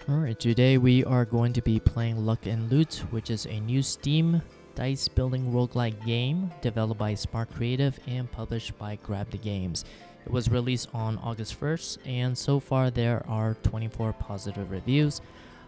Alright, today we are going to be playing Luck and Loot, which is a new Steam dice building roguelike game developed by Spark Creative and published by Grab the Games. It was released on August 1st, and so far there are 24 positive reviews.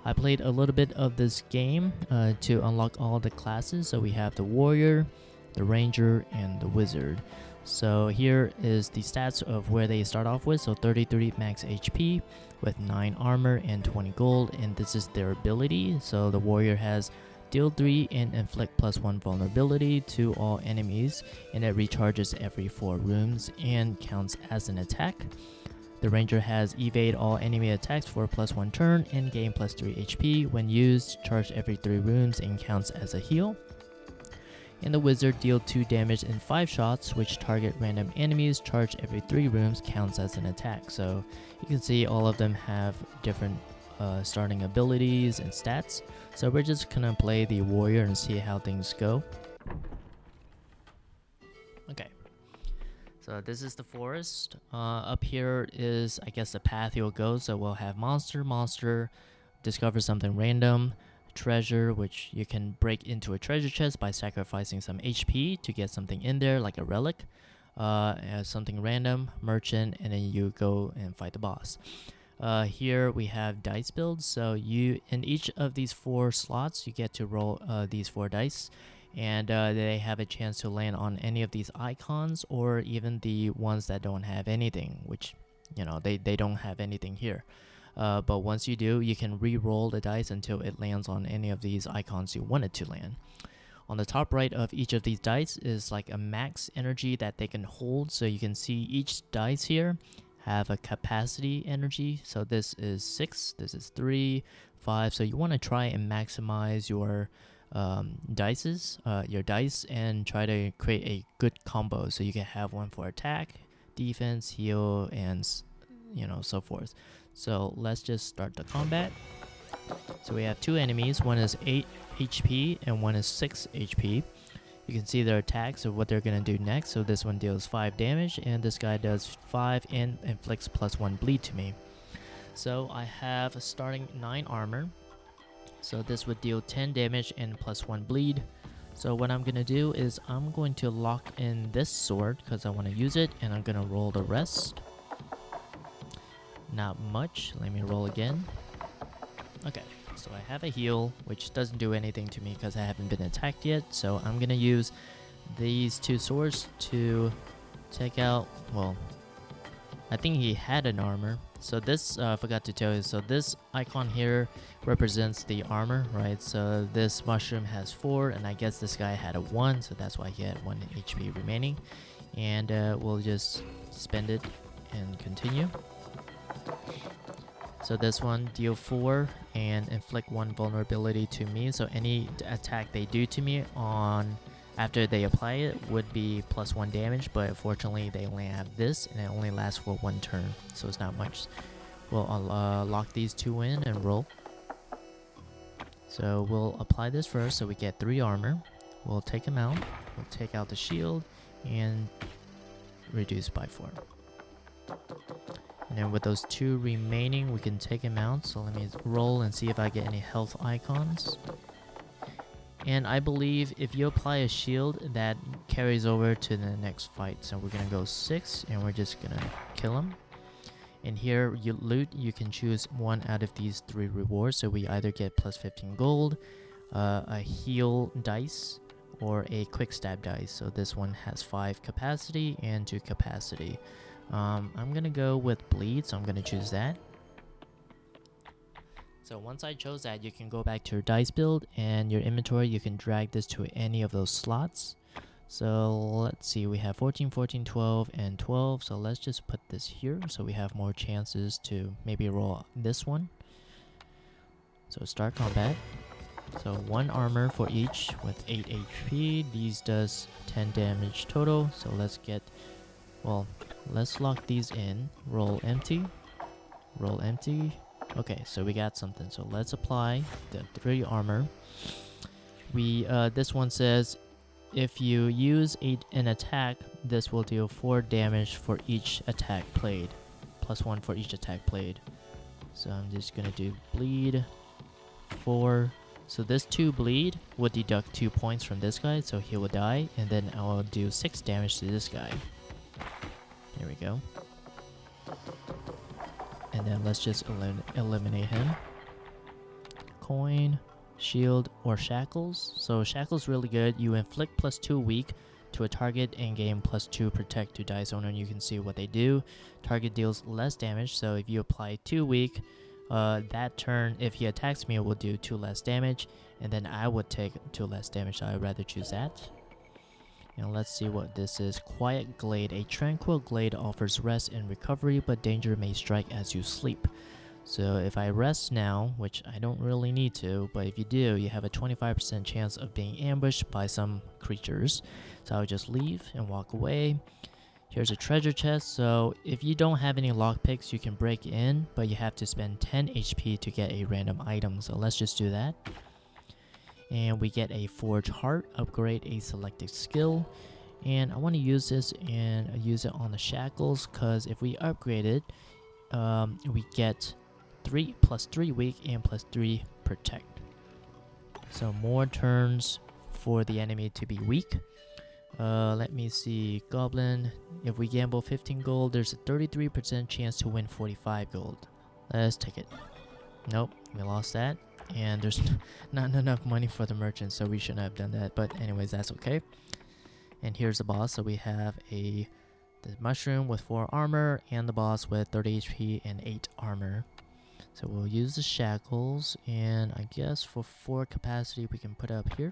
I played a little bit of this game to unlock all the classes. So we have the Warrior, the Ranger, and the Wizard. So here is the stats of where they start off with. So 33 max HP with 9 armor and 20 gold, and this is their ability. So the Warrior has deal 3 and inflict +1 vulnerability to all enemies, and it recharges every 4 rooms and counts as an attack. The Ranger has evade all enemy attacks for +1 turn and gain +3 HP when used, charge every 3 rooms and counts as a heal. And the Wizard deal 2 damage in 5 shots, which target random enemies, charge every 3 rooms, counts as an attack. So you can see all of them have different starting abilities and stats. So we're just gonna play the Warrior and see how things go. Okay. So this is the forest. Up here is, I guess, the path you'll go. So we'll have monster, discover something random, treasure, which you can break into a treasure chest by sacrificing some HP to get something in there, like a relic, something random, merchant, and then you go and fight the boss. Here we have dice builds. So you, in each of these 4 slots, you get to roll these 4 dice, and they have a chance to land on any of these icons, or even the ones that don't have anything, which, you know, they don't have anything here. But once you do, you can re-roll the dice until it lands on any of these icons you want it to land. On the top right of each of these dice is like a max energy that they can hold. So you can see each dice here have a capacity energy. So this is 6, this is 3, 5. So you want to try and maximize your dice and try to create a good combo. So you can have one for attack, defense, heal, and so forth. So let's just start the combat. So we have 2 enemies. One is 8 HP and one is 6 HP. You can see their attacks of what they're going to do next. So this one deals 5 damage, and this guy does 5 and inflicts +1 bleed to me. So I have a starting 9 armor. So this would deal 10 damage and +1 bleed. So what I'm going to do is I'm going to lock in this sword because I want to use it, and I'm going to roll the rest. Not much. Let me roll again. Okay, so I have a heal, which doesn't do anything to me because I haven't been attacked yet. So I'm gonna use these 2 swords to take out, well, I think he had an armor. So this, I forgot to tell you, so this icon here represents the armor, right? So this mushroom has 4, and I guess this guy had a 1, so that's why he had 1 HP remaining. And we'll just spend it and continue. So this one deal 4 and inflict 1 vulnerability to me. So any attack they do to me on after they apply it would be +1 damage, but unfortunately they only have this and it only lasts for 1 turn, so it's not much. We'll lock these 2 in and roll. So we'll apply this first, so we get 3 armor. We'll take him out. We'll take out the shield and reduce by 4. And then with those 2 remaining, we can take him out. So let me roll and see if I get any health icons. And I believe if you apply a shield, that carries over to the next fight. So we're going to go 6, and we're just going to kill him. And here, you loot, you can choose 1 out of these 3 rewards. So we either get +15 gold, a heal dice, or a quick stab dice. So this one has 5 capacity and 2 capacity. I'm gonna go with bleed, so I'm gonna choose that. So once I chose that, you can go back to your dice build and your inventory. You can drag this to any of those slots. So let's see, we have 14, 14, 12, and 12. So let's just put this here so we have more chances to maybe roll this one. So start combat. So 1 armor for each with 8 HP. These does 10 damage total. So let's get, well, let's lock these in. Roll empty. Roll empty. Okay, so we got something. So let's apply the 3 armor. This one says if you use an attack, this will deal 4 damage for each attack played. +1 for each attack played. So I'm just gonna do bleed 4. So this 2 bleed would deduct 2 points from this guy, so he will die, and then I'll do 6 damage to this guy. There we go. And then let's just eliminate him. Coin, shield, or shackles. So shackles really good. You inflict +2 weak to a target and gain +2 protect to dice owner. You can see what they do. Target deals less damage, so if you apply 2 weak, that turn, if he attacks me, it will do 2 less damage, and then I would take 2 less damage, so I'd rather choose that. And let's see what this is. Quiet Glade. A tranquil glade offers rest and recovery, but danger may strike as you sleep. So if I rest now, which I don't really need to, but if you do, you have a 25% chance of being ambushed by some creatures. So I'll just leave and walk away. Here's a treasure chest, so if you don't have any lockpicks, you can break in, but you have to spend 10 HP to get a random item, so let's just do that. And we get a Forge Heart, upgrade a selected skill, and I want to use this and use it on the shackles, because if we upgrade it, we get +3 weak and +3 protect. So more turns for the enemy to be weak. Let me see. Goblin, if we gamble 15 gold, there's a 33% chance to win 45 gold. Let's take it. Nope, we lost that. And there's not enough money for the merchant, so we shouldn't have done that. But anyways, that's okay. And here's the boss. So we have the mushroom with 4 armor, and the boss with 30 HP and 8 armor. So we'll use the shackles, and I guess for 4 capacity we can put up here.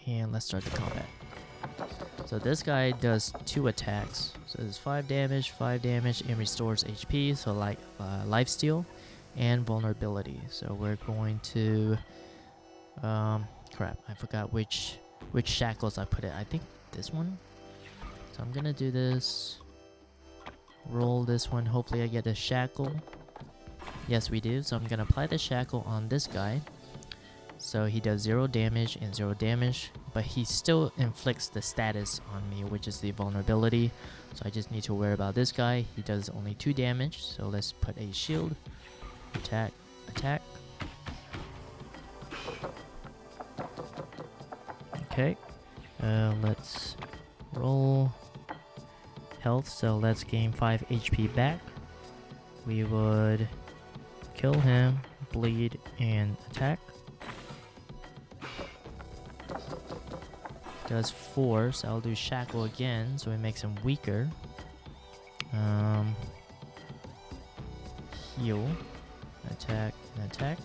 And let's start the combat. So this guy does 2 attacks. So it's 5 damage, and restores HP. So like lifesteal and vulnerability. So we're going to crap, I forgot which shackles I put it. I think this one. So I'm gonna do this. Roll this one. Hopefully I get a shackle. Yes, we do. So I'm gonna apply the shackle on this guy. So he does 0 damage and 0 damage, but he still inflicts the status on me, which is the vulnerability. So I just need to worry about this guy. He does only 2 damage, so let's put a shield. Attack, attack. Okay, let's roll health, so let's gain 5 HP back. We would kill him, bleed, and attack. Does 4, so I'll do shackle again, so it makes him weaker. Heal, attack, and attack.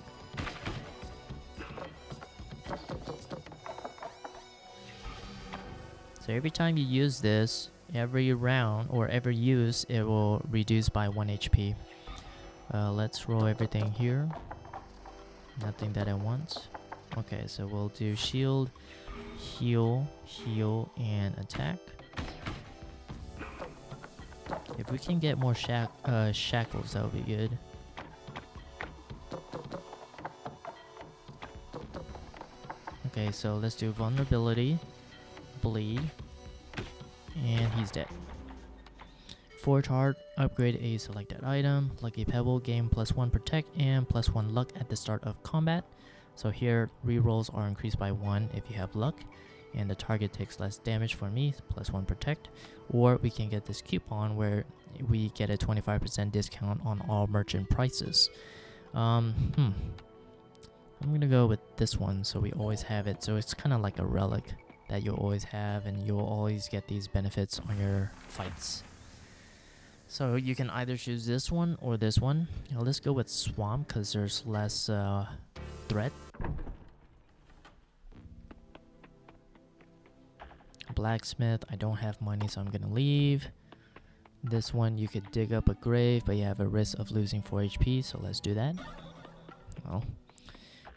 So every time you use this, every round or every use, it will reduce by 1 HP. Let's roll everything here. Nothing that I want. Okay, so we'll do shield, heal, heal, and attack. If we can get more shackles, that would be good. Okay, so let's do vulnerability, bleed, and he's dead. Forge Heart, upgrade a selected item. Lucky Pebble, gain +1 protect and +1 luck at the start of combat. So here, rerolls are increased by 1 if you have luck, and the target takes less damage for me, +1 protect. Or we can get this coupon where we get a 25% discount on all merchant prices. I'm gonna go with this one, so we always have it. So it's kind of like a relic that you'll always have, and you'll always get these benefits on your fights. So you can either choose this one or this one. Now let's go with Swamp because there's less threat. Blacksmith, I don't have money, so I'm gonna leave. This one, you could dig up a grave, but you have a risk of losing 4 HP, so let's do that. Well,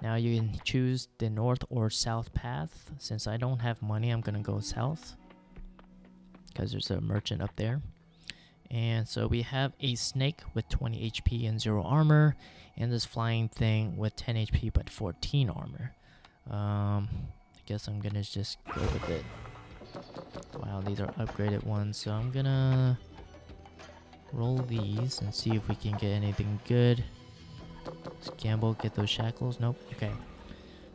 now you can choose the north or south path. Since I don't have money, I'm gonna go south because there's a merchant up there. And so we have a snake with 20 HP and 0 armor, and this flying thing with 10 HP but 14 armor. I guess I'm gonna just go with it. Wow, these are upgraded ones, so I'm gonna roll these and see if we can get anything good. Let's gamble, get those shackles. Nope. Okay.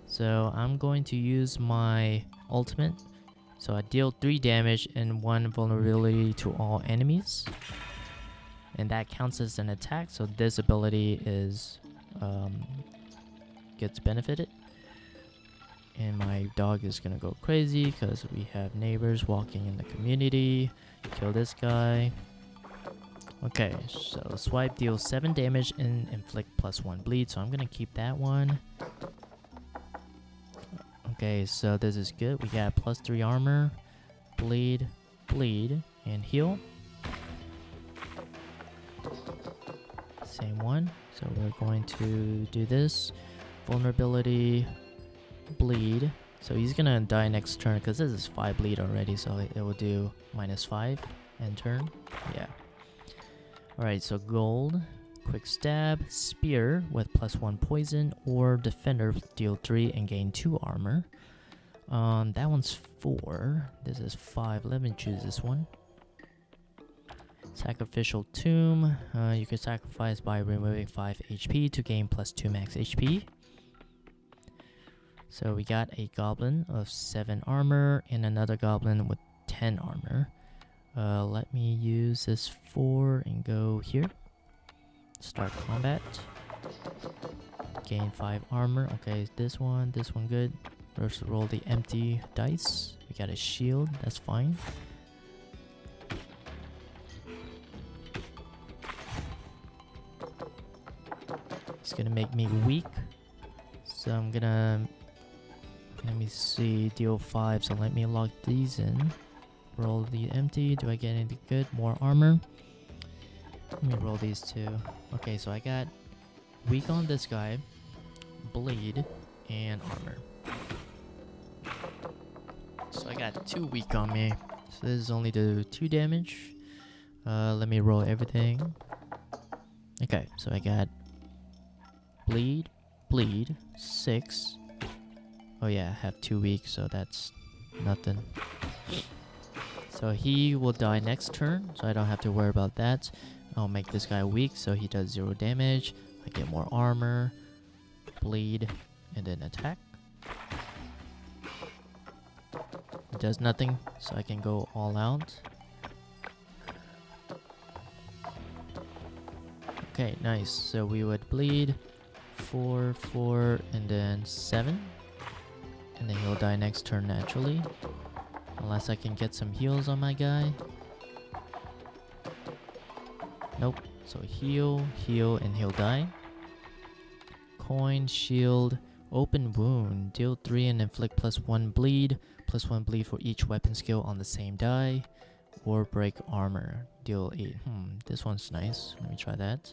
So I'm going to use my ultimate. So I deal 3 damage and 1 vulnerability to all enemies. And that counts as an attack. So this ability is gets benefited. And my dog is gonna go crazy because we have neighbors walking in the community. Kill this guy. Okay, so swipe deals 7 damage and inflict +1 bleed. So I'm gonna keep that one. Okay, so this is good. We got +3 armor, bleed, bleed, and heal. Same one. So we're going to do this. Vulnerability, bleed. So he's gonna die next turn because this is 5 bleed already. So it will do -5 end turn. Yeah. Alright, so gold, quick stab, spear with +1 poison, or defender deal 3 and gain 2 armor. That one's 4. This is 5. Let me choose this one. Sacrificial tomb. You can sacrifice by removing 5 HP to gain +2 max HP. So we got a goblin of 7 armor and another goblin with 10 armor. Let me use this 4 and go here. Start combat. Gain 5 armor. Okay, this one good. First roll the empty dice. We got a shield, that's fine. It's gonna make me weak. So I'm gonna, let me see, deal 5. So let me lock these in. Roll the empty. Do I get anything good? More armor. Let me roll these 2. Okay, so I got weak on this guy, bleed, and armor. So I got 2 weak on me. So this is only do 2 damage. Let me roll everything. Okay, so I got bleed, bleed, 6. Oh yeah, I have 2 weak, so that's nothing. So he will die next turn, so I don't have to worry about that. I'll make this guy weak, so he does 0 damage. I get more armor, bleed, and then attack. It does nothing, so I can go all out. Okay, nice. So we would bleed 4, 4, and then 7. And then he'll die next turn naturally. Unless I can get some heals on my guy. Nope. So heal, heal, and he'll die. Coin, shield, open wound. Deal 3 and inflict +1 bleed. +1 bleed for each weapon skill on the same die. Or break armor. Deal 8. This one's nice. Let me try that.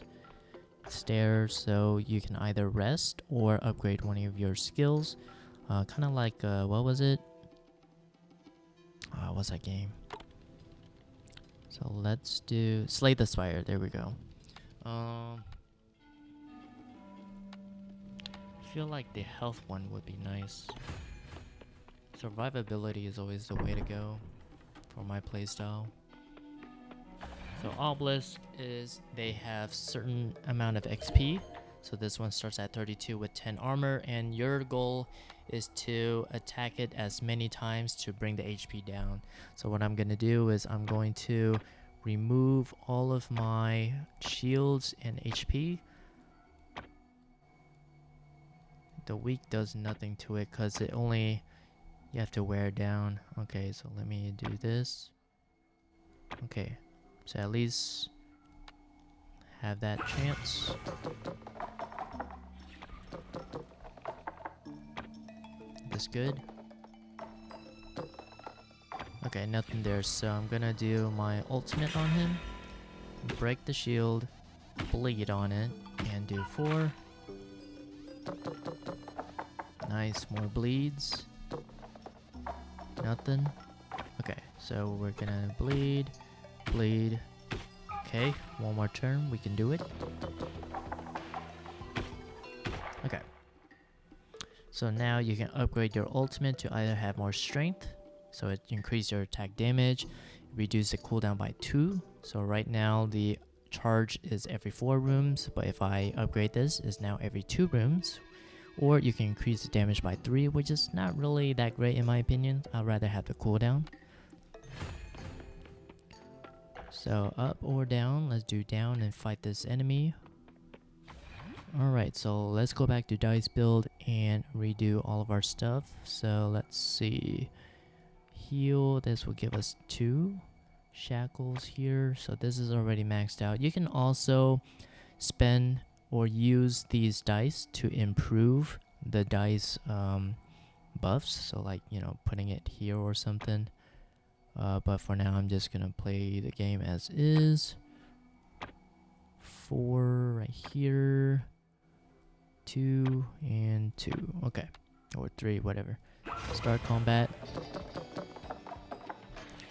Stairs, so you can either rest or upgrade one of your skills. Kind of like, what was it? What's that game? So let's do Slay the Spire. There we go. I feel like the health one would be nice. Survivability is always the way to go for my playstyle. So Obelisk is they have certain amount of XP. So this one starts at 32 with 10 armor, and your goal is to attack it as many times to bring the HP down. So what I'm gonna do is I'm going to remove all of my shields and HP. The weak does nothing to it because it only, you have to wear it down. Okay, so let me do this. Okay, so at least have that chance. This good. Okay, nothing there, so I'm gonna do my ultimate on him. Break the shield, bleed on it, and do 4. Nice, more bleeds. Nothing. Okay, so we're gonna bleed, bleed. Okay, one more turn, we can do it. Okay. So now you can upgrade your ultimate to either have more strength, so it increases your attack damage, reduce the cooldown by 2. So right now the charge is every 4 rooms, but if I upgrade this, it's now every 2 rooms. Or you can increase the damage by 3, which is not really that great in my opinion. I'd rather have the cooldown. So up or down, let's do down and fight this enemy. Alright, so let's go back to dice build and redo all of our stuff. So let's see. Heal, this will give us 2 shackles here. So this is already maxed out. You can also spend or use these dice to improve the dice buffs. So like, you know, putting it here or something. But for now, I'm just gonna play the game as is. 4 right here. 2 and 2. Okay. Or 3, whatever. Start combat.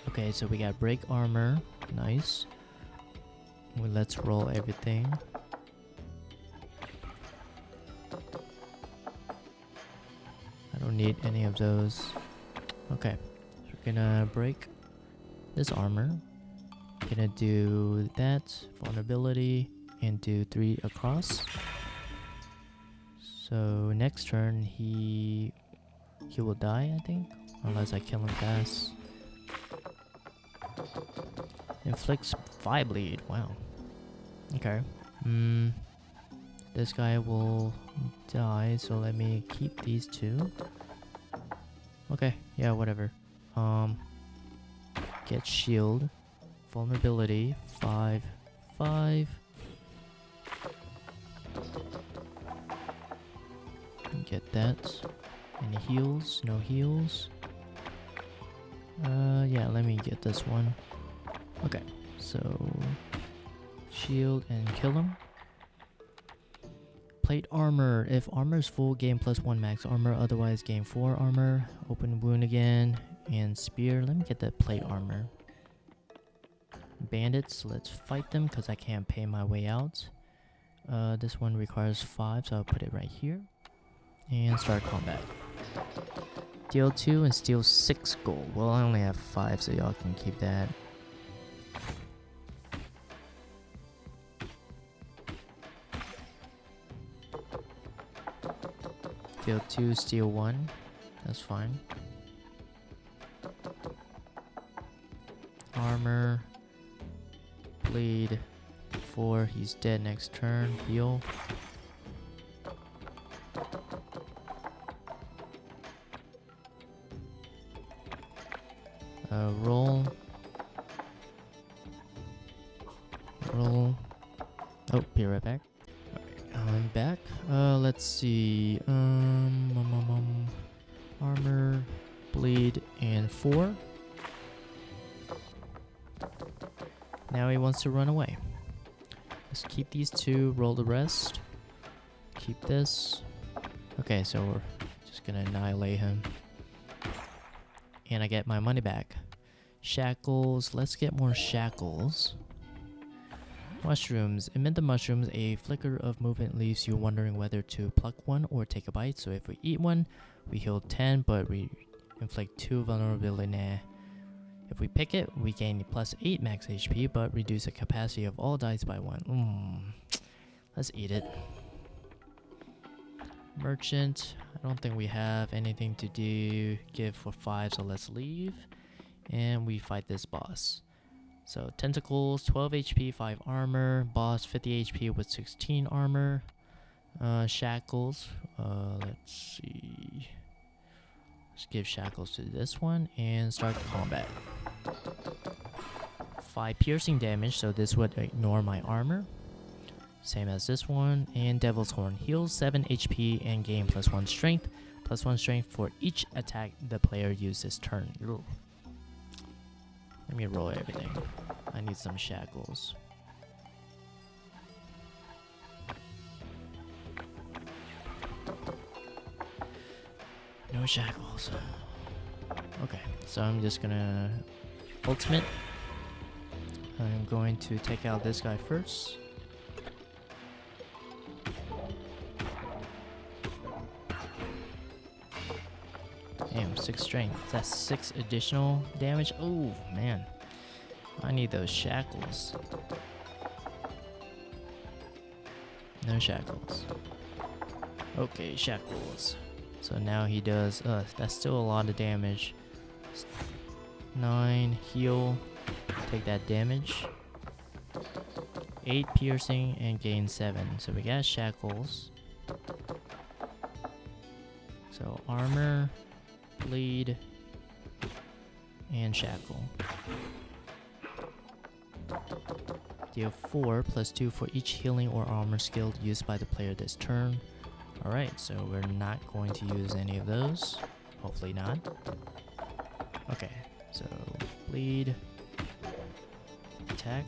Okay, so we got break armor. Nice. Well, let's roll everything. I don't need any of those. Okay. So we're gonna break this armor. Gonna do that. Vulnerability. And do 3 across. So next turn he will die, I think, unless I kill him fast. Inflicts 5 bleed. Wow. Okay. This guy will die, so let me keep these 2. Okay. Yeah, whatever. Get shield. Vulnerability 5 5. Get that. Any heals? No heals. Yeah, let me get this one. Okay, so shield and kill him. Plate armor. If armor is full, gain +1 max armor. Otherwise, gain 4 armor. Open wound again. And spear. Let me get that plate armor. Bandits. Let's fight them because I can't pay my way out. This one requires 5, so I'll put it right here. And start combat. Deal 2 and steal 6 gold. Well, I only have 5, so y'all can keep that. Deal 2, steal 1. That's fine. Armor. Bleed. 4. He's dead next turn. Heal. Roll. Roll. Oh, be right back. I'm back. Let's see. Armor, bleed, and 4. Now he wants to run away. Let's keep these 2. Roll the rest. Keep this. Okay, so we're just gonna annihilate him. And I get my money back. Shackles. Let's get more shackles. Mushrooms. Amid the mushrooms, a flicker of movement leaves you wondering whether to pluck one or take a bite. So if we eat one, we heal 10, but we inflict 2 vulnerability. Nah. If we pick it, we gain +8 max HP, but reduce the capacity of all dice by 1. Let's eat it. Merchant. I don't think we have anything to give for 5, so let's leave. And we fight this boss. So tentacles, 12 HP, 5 armor. Boss, 50 HP with 16 armor. Shackles. Let's see. Let's give shackles to this one and start combat. 5 piercing damage, so this would ignore my armor. Same as this one. And Devil's Horn heals 7 HP and gain +1 strength. +1 strength for each attack the player uses this turn. Ugh. Let me roll everything. I need some shackles. No shackles. Okay, so I'm just gonna ultimate. I'm going to take out this guy first. Damn, 6 strength. That's 6 additional damage. Oh, man. I need those shackles. No shackles. Okay, shackles. So now he does, that's still a lot of damage. 9 heal, take that damage. 8 piercing and gain 7. So we got shackles. So armor, bleed, and shackle. Deal 4 plus 2 for each healing or armor skill used by the player this turn. Alright, so we're not going to use any of those. Hopefully not. Okay, so bleed, attack,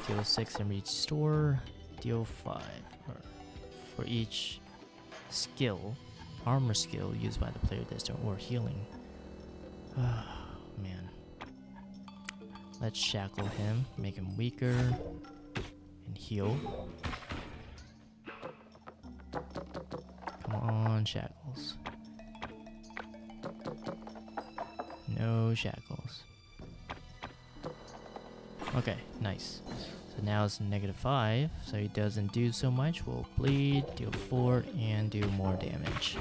deal 6 and restore, deal 5 for each skill, armor skill used by the player this turn, or healing. Oh, man. Let's shackle him, make him weaker, and heal. Come on, shackles. No shackles. Okay, nice. So now it's -5, so he doesn't do so much. We'll bleed, deal 4, and do more damage.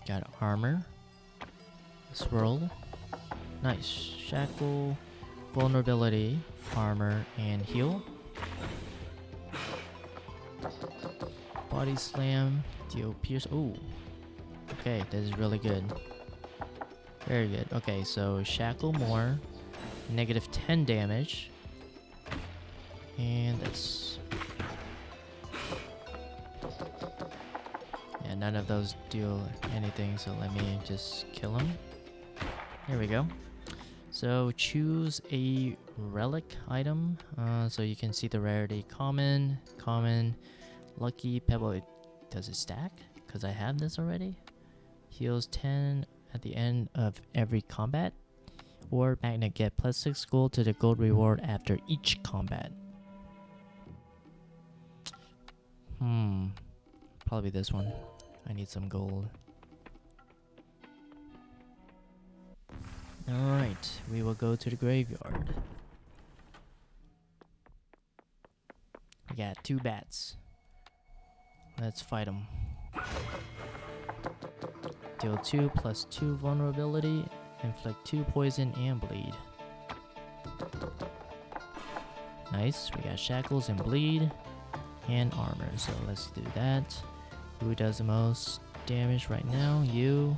Got armor. Swirl. Nice. Shackle, vulnerability, armor, and heal. Body slam, deal pierce. Ooh. Okay, this is really good. Very good. Okay, so shackle more. -10 damage. And this. Yeah, none of those do anything, so let me just kill him. There we go. So choose a relic item. So you can see the rarity: common, common, lucky, pebble. Does it stack? Because I have this already. Heals 10 at the end of every combat. Or magnet, get +6 gold to the gold reward after each combat. Probably this one. I need some gold. Alright, we will go to the graveyard. We got 2 bats. Let's fight them. Deal 2 plus 2 vulnerability. Inflict 2 poison and bleed. Nice, we got shackles and bleed. And armor, so let's do that. Who does the most damage right now? You.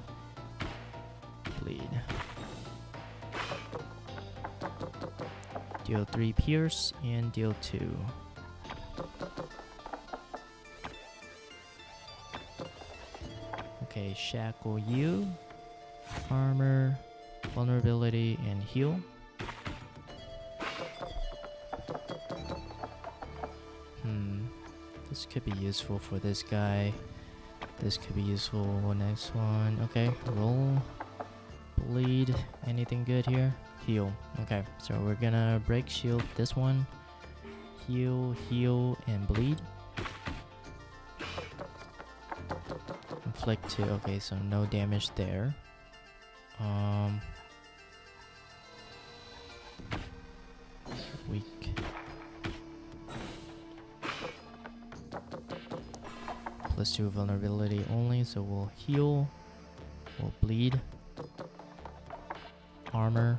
Bleed. Deal 3 pierce and deal 2. Okay, shackle you. Armor, vulnerability, and heal. This could be useful for this guy. This could be useful. Next one. Okay, roll. Bleed. Anything good here? Heal. Okay, so we're gonna break shield this one. Heal, heal, and bleed. Inflict 2. Okay, so no damage there. Weak. +2 vulnerability only, so we'll heal. We'll bleed. Armor.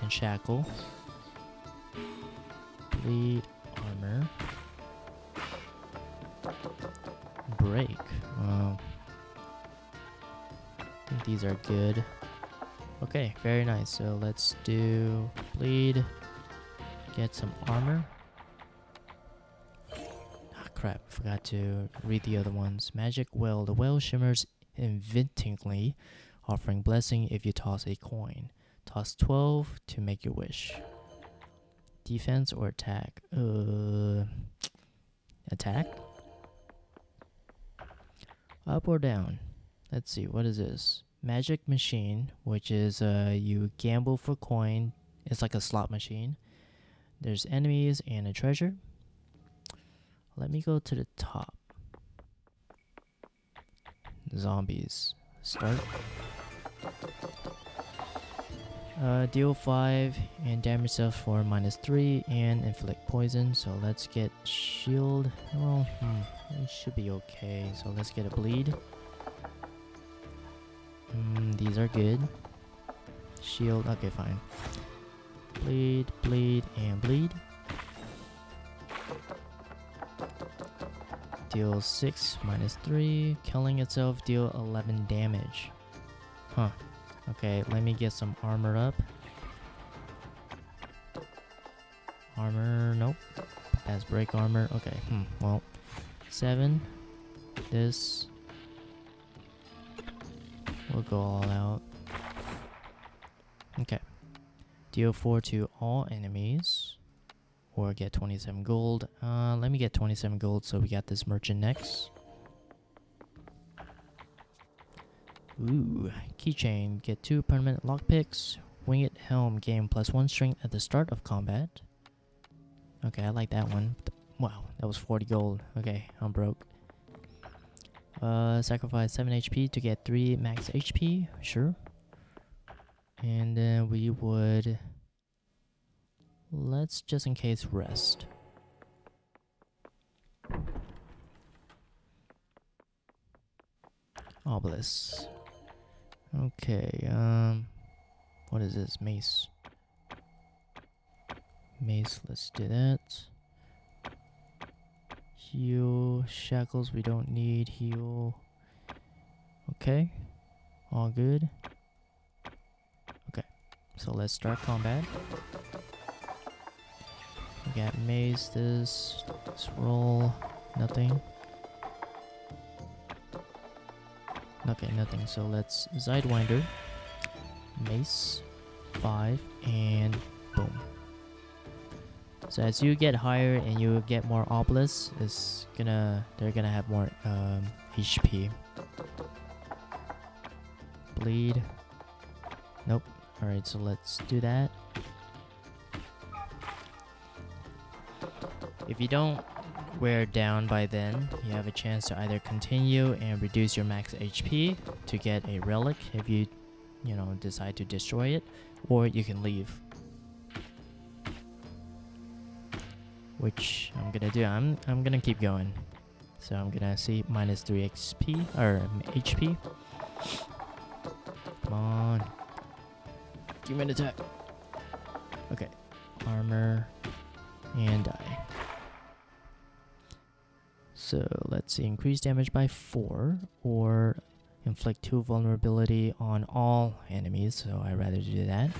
And shackle. Bleed. Armor. Break. I think these are good. Okay, very nice. So let's do bleed. Get some armor. Ah, crap. Forgot to read the other ones. Magic well. The well shimmers invitingly, offering blessing if you toss a coin. Toss 12 to make your wish. Defense or attack? Attack? Up or down? Let's see, what is this? Magic machine, which is you gamble for coin. It's like a slot machine. There's enemies and a treasure. Let me go to the top. Zombies. Start. Deal 5 and damage yourself for -3 and inflict poison. So let's get shield. Well, it should be okay. So let's get a bleed. These are good. Shield, okay, fine. Bleed, bleed, and bleed. Deal 6 -3. Killing itself, deal 11 damage. Huh. Okay, let me get some armor up. Armor, nope. That's break armor. Okay, well, 7. This. We'll go all out. Okay. Deal 4 to all enemies. Or get 27 gold. Let me get 27 gold so we got this merchant next. Ooh, keychain. Get 2 permanent lockpicks. Winged helm. Gain +1 strength at the start of combat. Okay, I like that one. Wow, that was 40 gold. Okay, I'm broke. Sacrifice 7 HP to get 3 max HP. Sure. And then we would... Let's just in case rest. Obelisk. Okay, what is this? Mace. Mace, let's do that. Heal. Shackles, we don't need. Heal. Okay. All good. Okay, so let's start combat. We got mace, this. Let's roll. Nothing. Okay, nothing. So let's Sidewinder, mace, 5, and boom. So as you get higher and you get more obelisks, they're gonna have more HP. Bleed. Nope. Alright, so let's do that. If you don't wear down by then, you have a chance to either continue and reduce your max HP to get a relic if you decide to destroy it, or you can leave. Which I'm gonna do. I'm gonna keep going. So I'm gonna see -3 XP or HP. Come on. Give me an attack. Okay. Armor and die. So let's see, increase damage by 4 or inflict 2 vulnerability on all enemies. So I'd rather do that.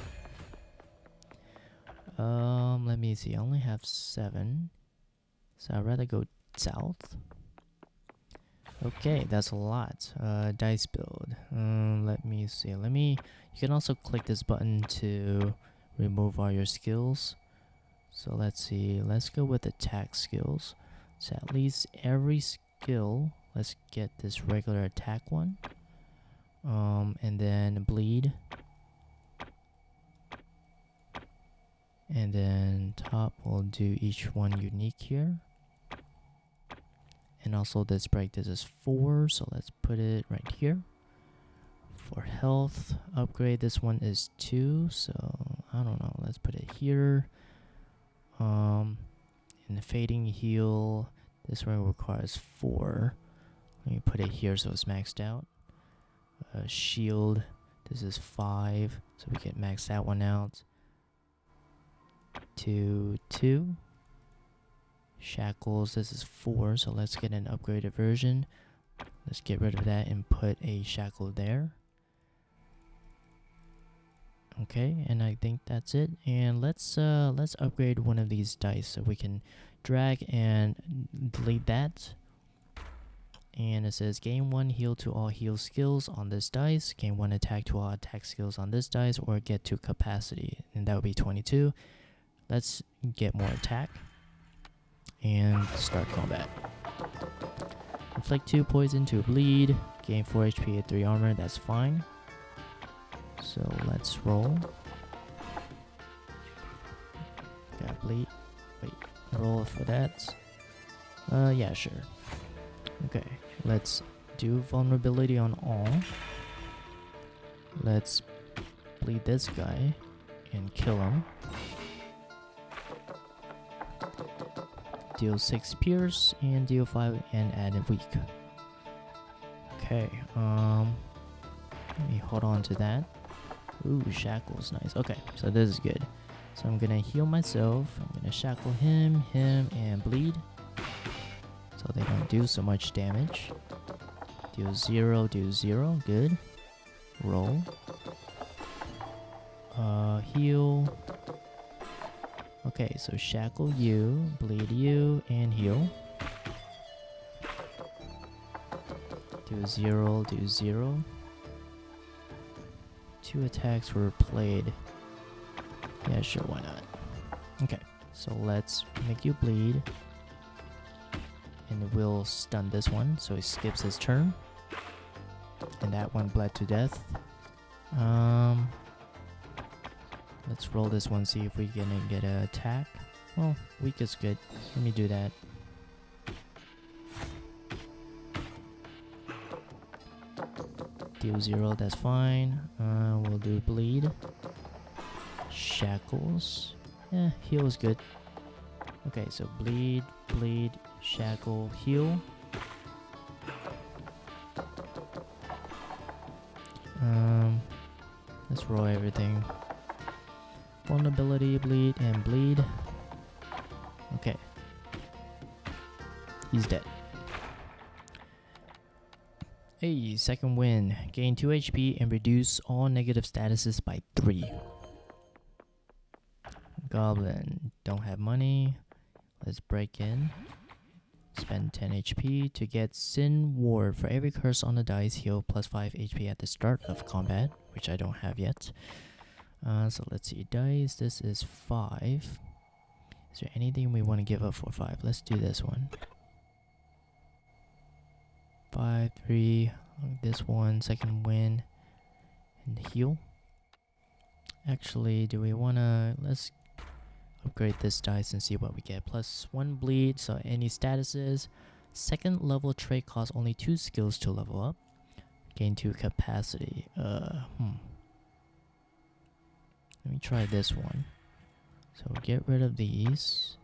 Let me see, I only have 7. So I'd rather go south. Okay, that's a lot. Dice build. Let me see. You can also click this button to remove all your skills. So let's see. Let's go with attack skills. So at least every skill. Let's get this regular attack one. And then bleed. And then top, we'll do each one unique here. And also this break, this is 4, so let's put it right here. For health upgrade, this one is 2, so I don't know, let's put it here. In the fading heal, this one requires 4. Let me put it here so it's maxed out. Shield, this is 5, so we can max that one out. 2. Shackles, this is 4, so let's get an upgraded version. Let's get rid of that and put a shackle there. Okay, and I think that's it. And let's upgrade one of these dice so we can drag and delete that. And it says gain 1 heal to all heal skills on this dice, gain 1 attack to all attack skills on this dice, or get to capacity, and that would be 22. Let's get more attack and start combat. Inflict 2 poison to bleed, gain 4 HP at 3 armor, that's fine. So let's roll. Got bleed. Wait, roll for that. Yeah, sure. Okay, let's do vulnerability on all. Let's bleed this guy and kill him. Deal 6 pierce and deal 5 and add a weak. Okay, let me hold on to that. Ooh, shackle's nice. Okay, so this is good. So I'm gonna heal myself. I'm gonna shackle him, and bleed. So they don't do so much damage. Deal 0, do 0, good. Roll. Heal. Okay, so shackle you, bleed you, and heal. Do 0, do 0. 2 attacks were played. Yeah, sure, why not? Okay, so let's make you bleed. And we'll stun this one, so he skips his turn. And that one bled to death. Let's roll this one, see if we can get an attack. Well, weak is good. Let me do that. Deal 0, that's fine. We'll do bleed. Shackles. Yeah, heal is good. Okay, so bleed, bleed, shackle, heal. Let's roll everything. Vulnerability, bleed, and bleed. Okay. He's dead. Hey, second win. Gain 2 HP and reduce all negative statuses by 3. Goblin. Don't have money. Let's break in. Spend 10 HP to get Sin Ward. For every curse on the dice, heal plus 5 HP at the start of combat, which I don't have yet. So let's see. Dice. This is 5. Is there anything we want to give up for 5? Let's do this one. 5, 3. This one. Second win. And heal. Actually, do we want to... Let's upgrade this dice and see what we get. Plus 1 bleed, so any statuses. Second level trait costs only 2 skills to level up. Gain 2 capacity. Let me try this one. So get rid of these.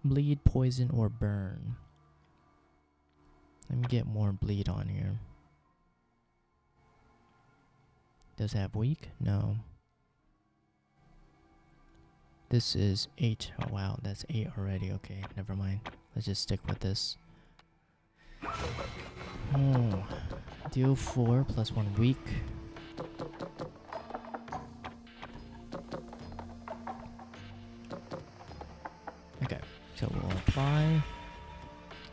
Bleed, poison, or burn. Let me get more bleed on here. Does it have weak? No. This is 8. Oh wow, that's 8 already. Okay, never mind. Let's just stick with this. Oh, deal 4 plus 1 weak. Okay, so we'll apply.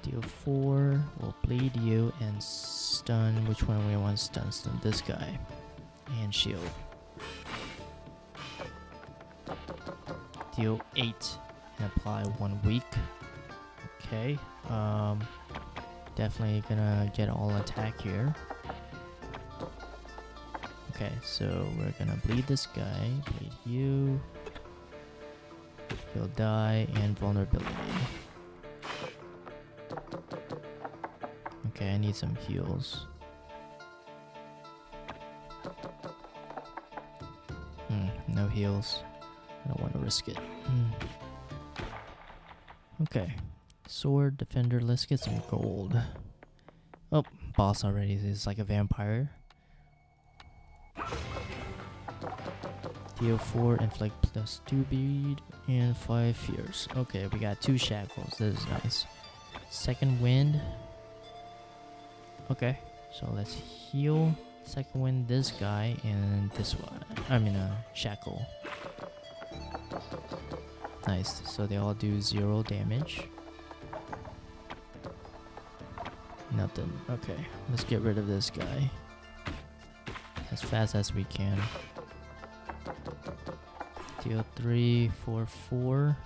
Deal 4. We'll bleed you and stun. Which one we want to stun? Stun this guy. And shield. Deal 8 and apply 1 weak. Okay. Definitely gonna get all attack here. Okay, so we're gonna bleed this guy, bleed you. He'll die and vulnerability. Okay, I need some heals. No heals. I don't want to risk it. Okay. Sword, defender, let's get some gold. Oh, boss already is like a vampire. Deal 4, inflict plus 2 bleed and 5 fears. Okay, we got 2 shackles. This is nice. Second wind. Okay, so let's heal. Second wind this guy and this one. Shackle. Nice. So they all do 0 damage. Nothing. Okay, let's get rid of this guy as fast as we can. Deal 3, 4, 4.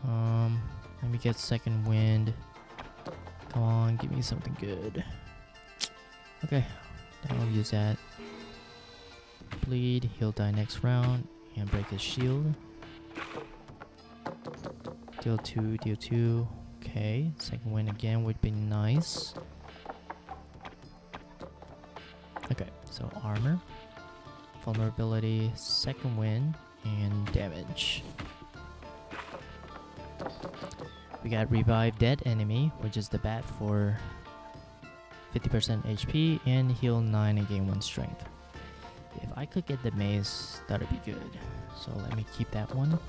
Let me get second wind. Come on, give me something good. Okay, I'll use that. Bleed, he'll die next round, and break his shield. Deal 2, deal 2. Okay, second win again would be nice. So armor, vulnerability, second wind, and damage. We got revive dead enemy, which is the bat for 50% HP and heal 9 and gain 1 strength. If I could get the mace, that'd be good. So let me keep that one.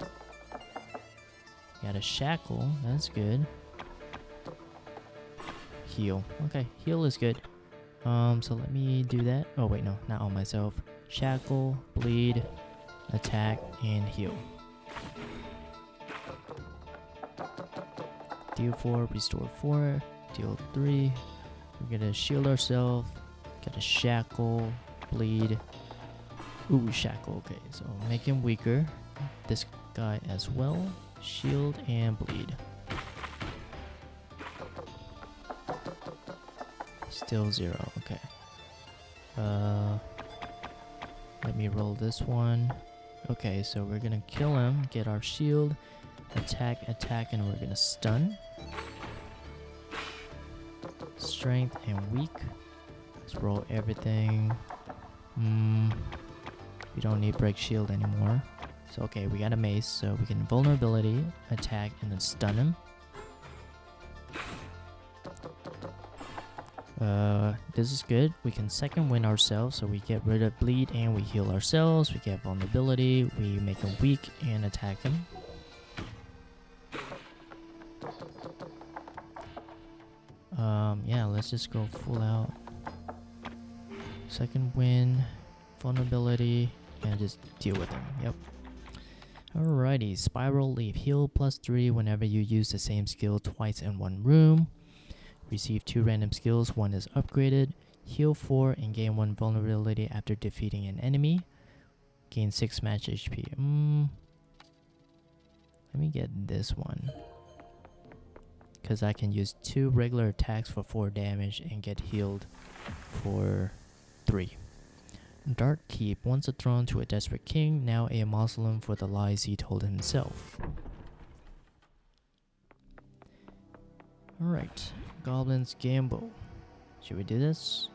Got a shackle, that's good. Heal, okay, heal is good. So let me do that. Oh wait, no, not on myself. Shackle, bleed, attack, and heal. Deal 4, restore 4, deal 3. We're gonna shield ourselves. Got a shackle, bleed. Ooh, shackle, okay, so make him weaker. This guy as well. Shield and bleed. Still 0, okay. Let me roll this one. Okay, so we're gonna kill him, get our shield, attack, and we're gonna stun. Strength and weak. Let's roll everything. We don't need break shield anymore. So okay, we got a mace, so we can vulnerability, attack, and then stun him. This is good. We can second win ourselves, so we get rid of bleed and we heal ourselves. We get vulnerability, we make him weak and attack him. Yeah, let's just go full out. Second win, vulnerability, and just deal with him. Yep. Alrighty, Spiral Leaf. Heal +3 whenever you use the same skill twice in one room. Receive 2 random skills, 1 is upgraded. Heal 4 and gain 1 vulnerability after defeating an enemy. Gain 6 match HP. Let me get this one. Because I can use 2 regular attacks for 4 damage and get healed for 3. Dark Keep. Once a throne to a desperate king, now a mausoleum for the lies he told himself. Alright. Goblin's Gamble. Should we do this?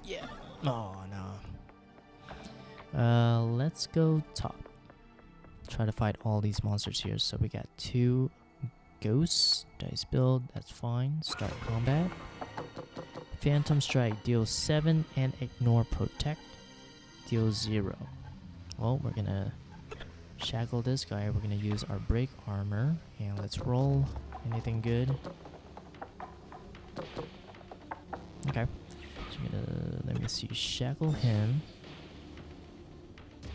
Yeah. Oh no. Let's go top. Try to fight all these monsters here. So we got 2 ghosts. Dice build. That's fine. Start combat. Phantom Strike. Deal 7 and ignore protect. Deal 0. Well, we're gonna shackle this guy. We're gonna use our break armor. And let's roll. Anything good? Okay. So I'm gonna, let me see. Shackle him.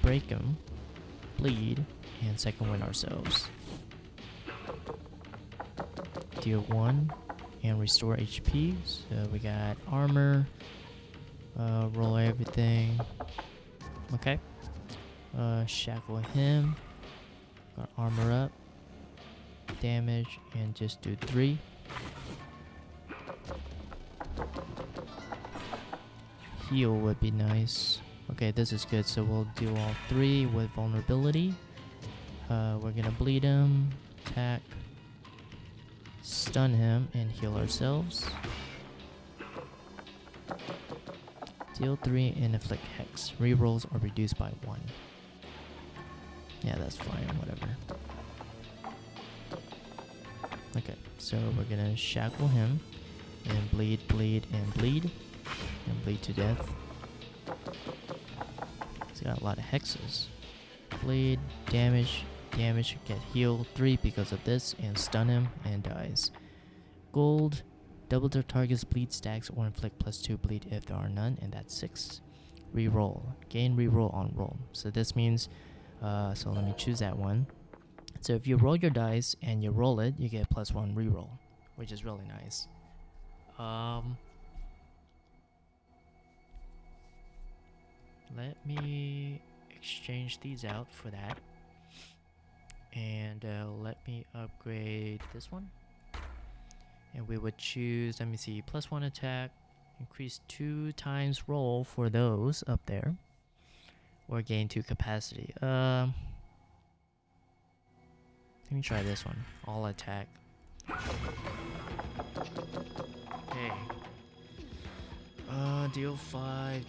Break him. Bleed. And second win ourselves. Deal 1. And restore HP. So we got armor. Roll everything. Okay. Shackle him. Got armor up. Damage. And just do 3. Heal would be nice. Okay, this is good. So we'll do all 3 with vulnerability. We're gonna bleed him. Attack. Stun him and heal ourselves. Deal 3 and inflict hex. Rerolls are reduced by 1. Yeah, that's fine, whatever. Okay, so we're gonna shackle him and bleed, and bleed to death. He's got a lot of hexes. Bleed, damage, get healed 3 because of this, and stun him and dies. Gold, double the target's bleed stacks or inflict +2 bleed if there are none, and that's 6. Reroll, gain reroll on roll. So this means, so let me choose that one. So if you roll your dice and you roll it, you get +1 reroll, which is really nice. Let me exchange these out for that. And let me upgrade this one. And we would choose, let me see, +1 attack, increase 2 times roll for those up there. Or gain 2 capacity. Let me try this one. All attack. Okay. Deal 5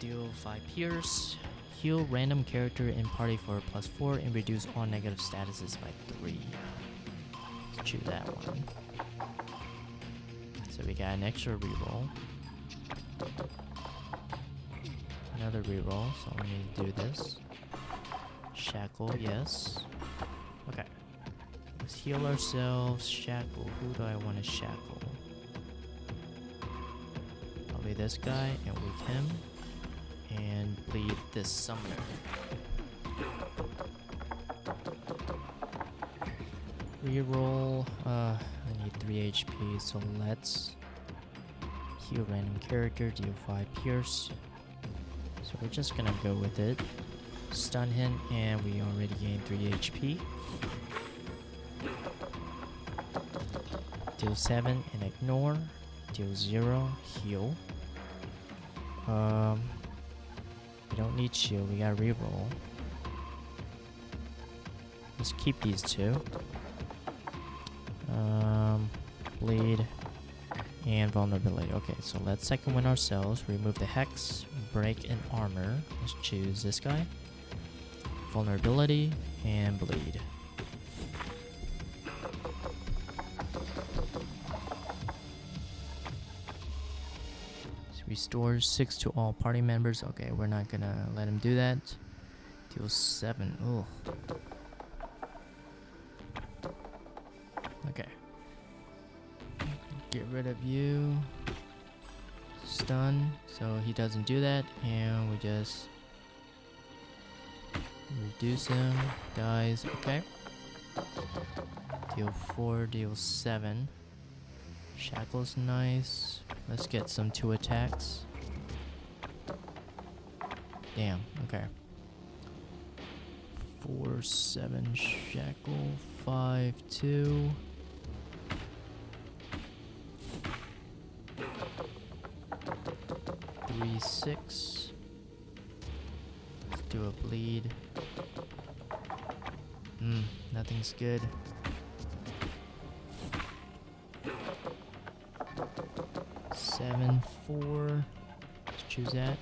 pierce. Heal random character in party for +4 and reduce all negative statuses by 3. Let's choose that one. So we got an extra reroll. Another reroll, so let me do this. Shackle, yes. Okay. Let's heal ourselves. Shackle. Who do I want to shackle? Probably this guy and weak him. And bleed this summoner. Reroll. I need 3 HP, so let's heal random character, deal 5 pierce. So we're just gonna go with it. Stun him, and we already gained 3 HP. Deal 7 and ignore. Deal 0, heal. We don't need shield, we gotta reroll. Let's keep these two. Bleed and vulnerability. Okay, so let's second win ourselves. Remove the hex, break, and armor. Let's choose this guy. Vulnerability and bleed. Restores 6 to all party members. Okay, we're not gonna let him do that. Deal 7. Oh. Okay. Get rid of you. Stun, so he doesn't do that, and we just reduce him. Dies. Okay. Deal 4. Deal 7. Shackle's nice. Let's get some 2 attacks. Damn, okay. 4, 7, shackle, 5, 2. 3, 6. Let's do a bleed. Nothing's good. 7, 4. Let's choose that.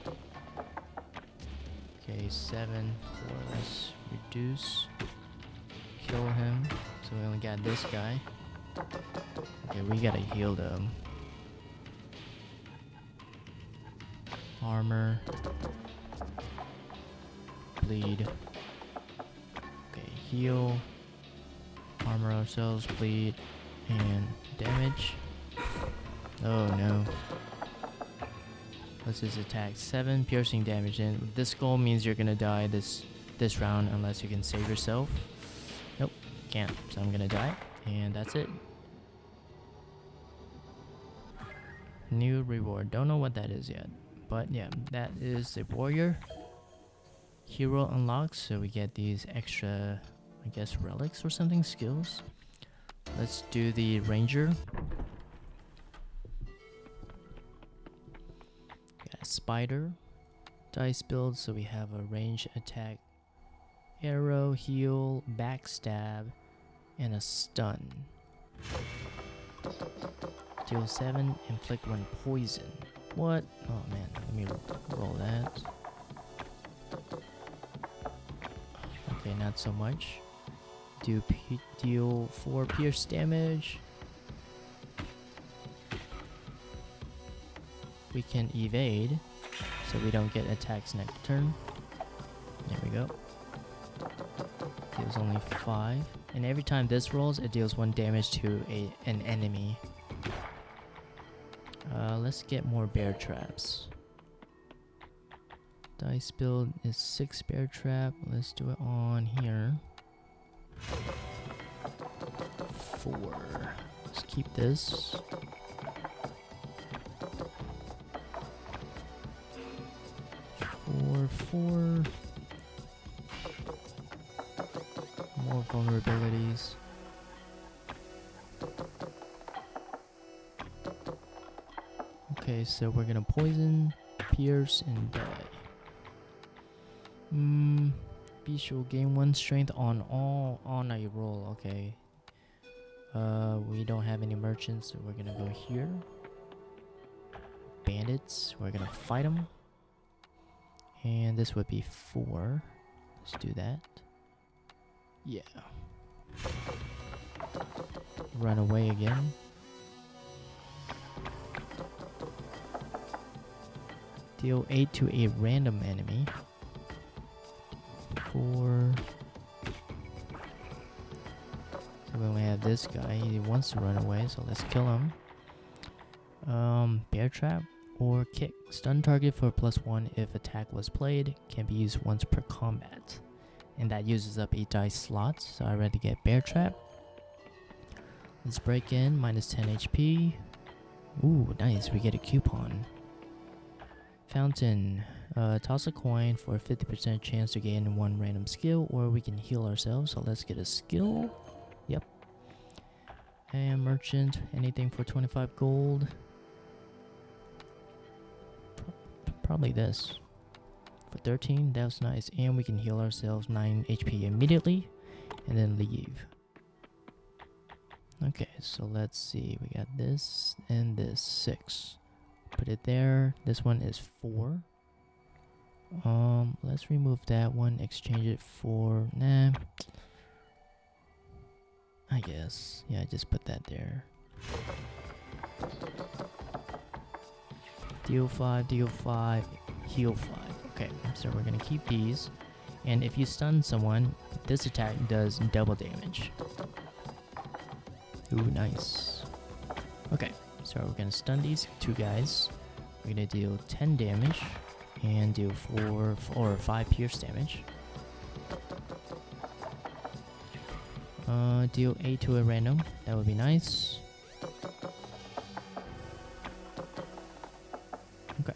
Okay, 7, 4. Let's reduce. Kill him. So we only got this guy. Okay, we gotta heal them. Armor. Bleed. Okay, heal. Armor ourselves, bleed, and damage. Oh no. What's his attack? 7 piercing damage, and this goal means you're gonna die this round unless you can save yourself. Nope, can't. So I'm gonna die, and that's it. New reward. Don't know what that is yet, but yeah, that is the warrior. Hero unlocked, so we get these extra, I guess, relics or something, skills. Let's do the ranger. Got a spider. Dice build, so we have a range attack, arrow, heal, backstab, and a stun. Deal 7, inflict when poison. What? Oh man, let me roll that. Okay, not so much. Deal 4 pierce damage. We can evade, so we don't get attacks next turn. There we go. Deals only 5. And every time this rolls, it deals 1 damage to an enemy. Let's get more bear traps. Dice build is 6 bear trap. Let's do it on here. 4. Let's keep this. 4, 4. More vulnerabilities. Okay, so we're gonna poison, pierce, and die. Beast will gain 1 strength on a roll. Okay. We don't have any merchants, so we're gonna go here. bandits. We're gonna fight them. And this would be 4. Let's do that. Yeah. Run away again. Deal 8 to a random enemy. 4. So we only have this guy. He wants to run away, so let's kill him. Bear trap or kick. Stun target for +1 if attack was played. Can be used once per combat. And that uses up 8 dice slots, so I'd rather get bear trap. Let's break in, -10 HP. Ooh, nice, we get a coupon. Fountain. Toss a coin for a 50% chance to gain 1 random skill, or we can heal ourselves, so let's get a skill. Yep. And merchant, anything for 25 gold. Probably this. For 13, that was nice. And we can heal ourselves 9 HP immediately, and then leave. Okay, so let's see. We got this and this, 6. Put it there. This one is 4. Let's remove that one. Exchange it for nah. I guess. Yeah, just put that there. Deal 5, deal 5, heal 5. Okay, so we're gonna keep these. And if you stun someone, this attack does double damage. Ooh, nice. Okay, so we're gonna stun these 2 guys. We're gonna deal 10 damage and deal 4 or 5 pierce damage. Deal 8 to a random. That would be nice. Okay.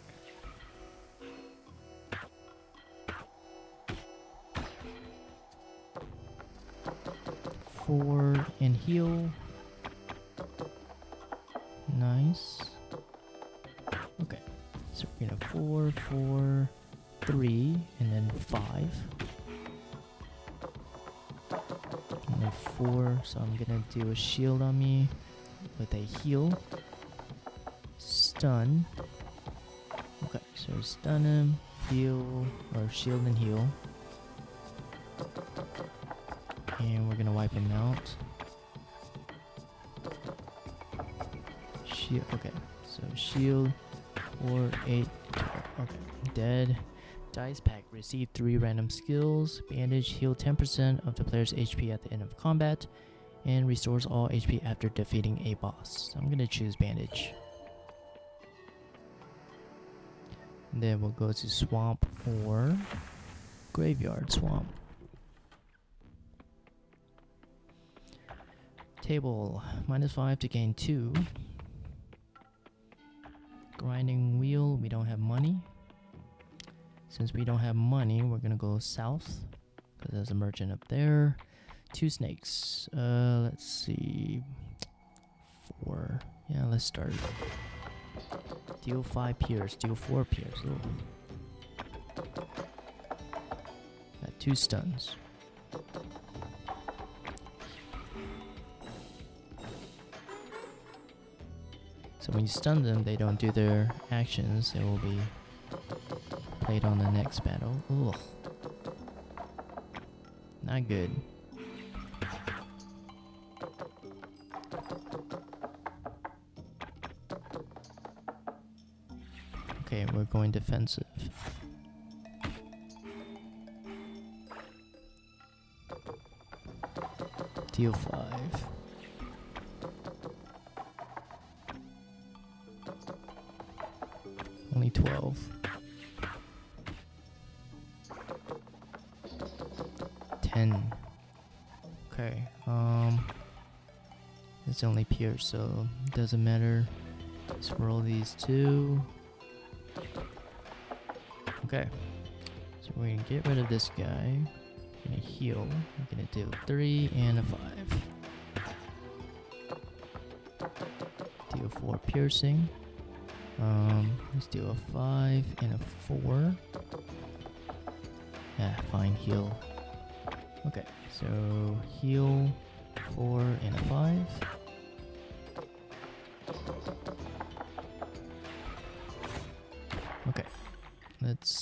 Four and heal. Nice. Okay. So we're gonna 4, 4, 3, and then 5. Only 4, so I'm gonna do a shield on me with a heal. Stun. Okay, so stun him, heal, or shield and heal. And we're gonna wipe him out. Shield, okay, so shield, 4, 8, 12. Okay, dead. Dice pack. Receive 3 random skills. Bandage. Heal 10% of the player's HP at the end of combat. And restores all HP after defeating a boss. So I'm going to choose bandage. And then we'll go to swamp or graveyard swamp. Table. -5 to gain 2. Grinding wheel. We don't have money. Since we don't have money, we're gonna go south because there's a merchant up there. 2 snakes. Let's see. 4. Yeah, let's start. Deal 5 pierce. Deal 4 pierce. Ooh. Got 2 stuns. So when you stun them, they don't do their actions. They will be played on the next battle. Ugh. Not good. Okay, we're going defensive. Deal 5. Only 12. Okay, it's only pierce, so it doesn't matter. Let's roll these 2. Okay, so we're gonna get rid of this guy. We're gonna heal. We're gonna do 3 and a 5. Deal 4 piercing. Let's do a 5 and a 4. Yeah, fine, heal. Okay, so heal 4 and a 5.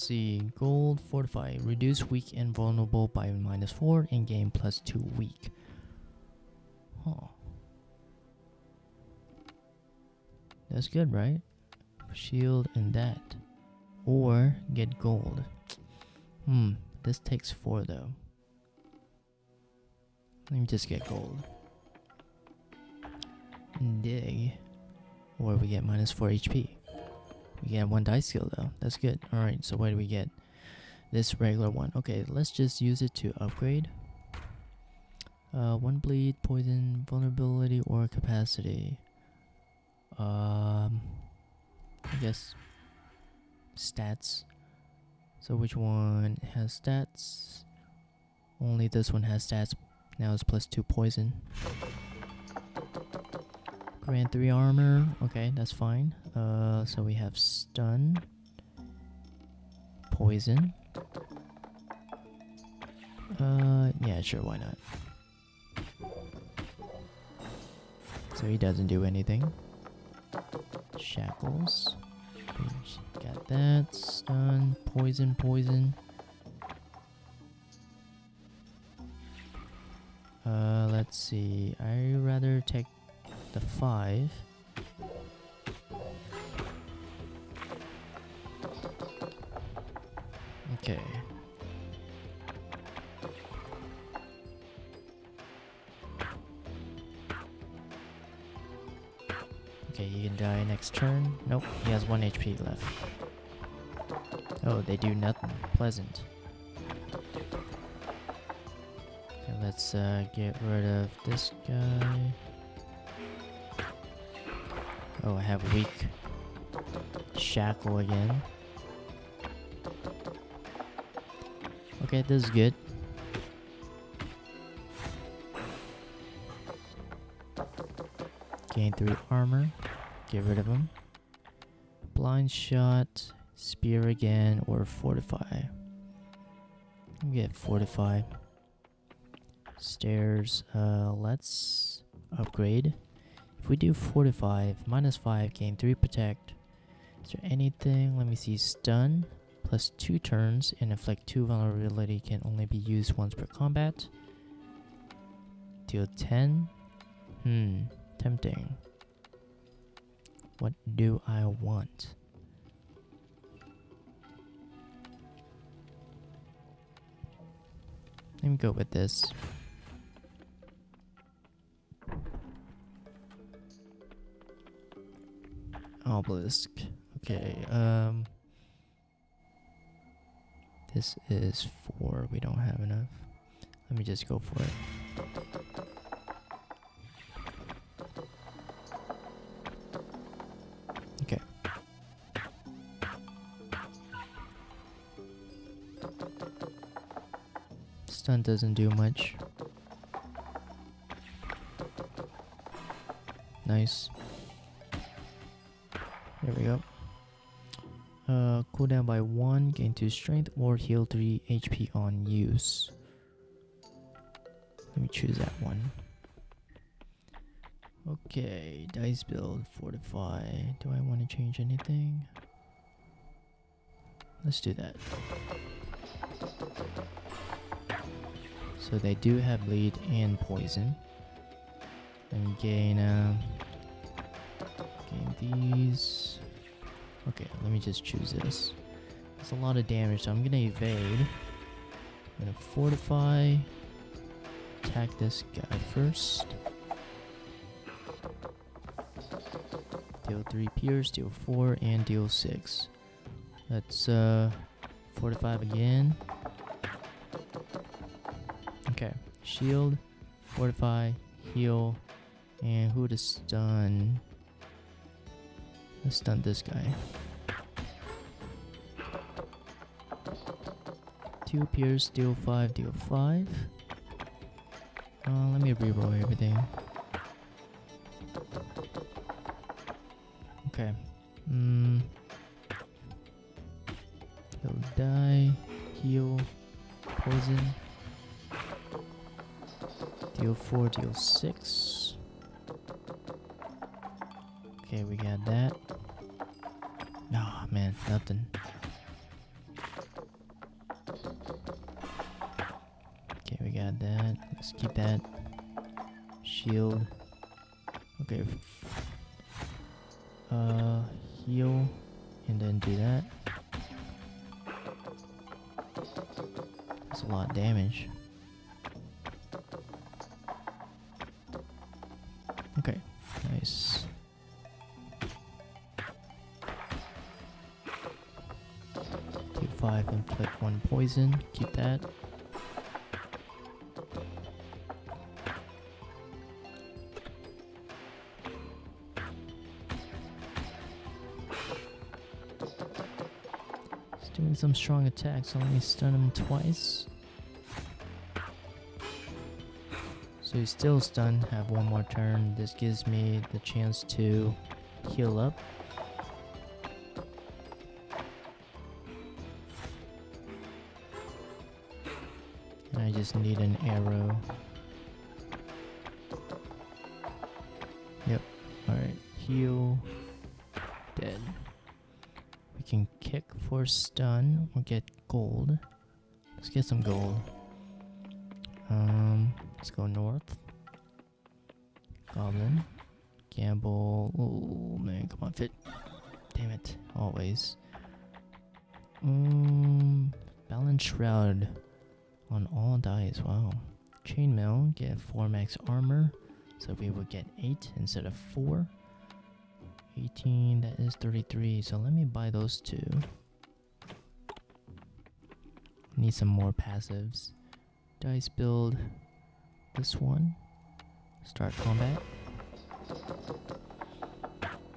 see. Gold, fortify. Reduce weak and vulnerable by -4 and gain +2 weak. Huh. That's good, right? Shield and that. Or get gold. This takes 4 though. Let me just get gold. And dig. Or we get -4 HP. We get 1 dice skill though. That's good. Alright, so what do we get? This regular one. Okay, let's just use it to upgrade. 1 bleed, poison, vulnerability, or capacity. I guess stats. So which one has stats? Only this one has stats. Now it's +2 poison. Grant 3 armor. Okay, that's fine. So we have stun, poison. Yeah, sure, why not? So he doesn't do anything. Shackles. Got that. Stun, poison, poison. Let's see. I'd rather take the 5. Okay. Okay, you can die next turn. Nope, he has 1 HP left. Oh, they do nothing. Pleasant. Okay, let's get rid of this guy. Oh, I have weak. Shackle again. Okay, this is good. Gain 3 armor. Get rid of him. Blind shot. Spear again. Or fortify. Get fortify. Stairs. Let's upgrade. If we do fortify, -5, gain 3 protect. Is there anything? Let me see. Stun. +2 turns and inflict 2 vulnerability can only be used once per combat. Deal 10. Tempting. What do I want? Let me go with this. Obelisk. Okay, this is 4. We don't have enough. Let me just go for it. Okay. Stun doesn't do much. Nice. There we go. Cooldown by 1, gain 2 strength, or heal 3 HP on use. Let me choose that one. Okay, dice build, fortify. Do I want to change anything? Let's do that. So they do have bleed and poison. Let me gain these. Okay, let me just choose this. It's a lot of damage, so I'm gonna evade. I'm gonna fortify. Attack this guy first. Deal 3 pierce, deal 4, and deal 6. Let's fortify again. Okay, shield, fortify, heal, and who to stun? Let's stun this guy. 2 pierce, deal 5, deal 5. Let me reroll everything. Okay. He'll die. Heal. Poison. Deal 4, deal 6. Okay, we got that. Oh man, nothing. got that. Let's keep that. Shield. Okay. Heal. And then do that. That's a lot of damage. Okay. Nice. Take 5, inflict 1 poison. Keep that. He's doing some strong attacks, so let me stun him twice. So he's still stunned, have 1 more turn. This gives me the chance to heal up. I just need an arrow. Yep. Alright. Heal. Dead. We can kick for stun or get gold. Let's get some gold. Let's go north. Goblin. Gamble. Oh man, come on, fit. Damn it. Always. Balance Shroud on all dice. Wow. Chainmail. Get 4 max armor. So we would get 8 instead of 4. 18. That is 33. So let me buy those 2. Need some more passives. Dice build. This one. Start combat.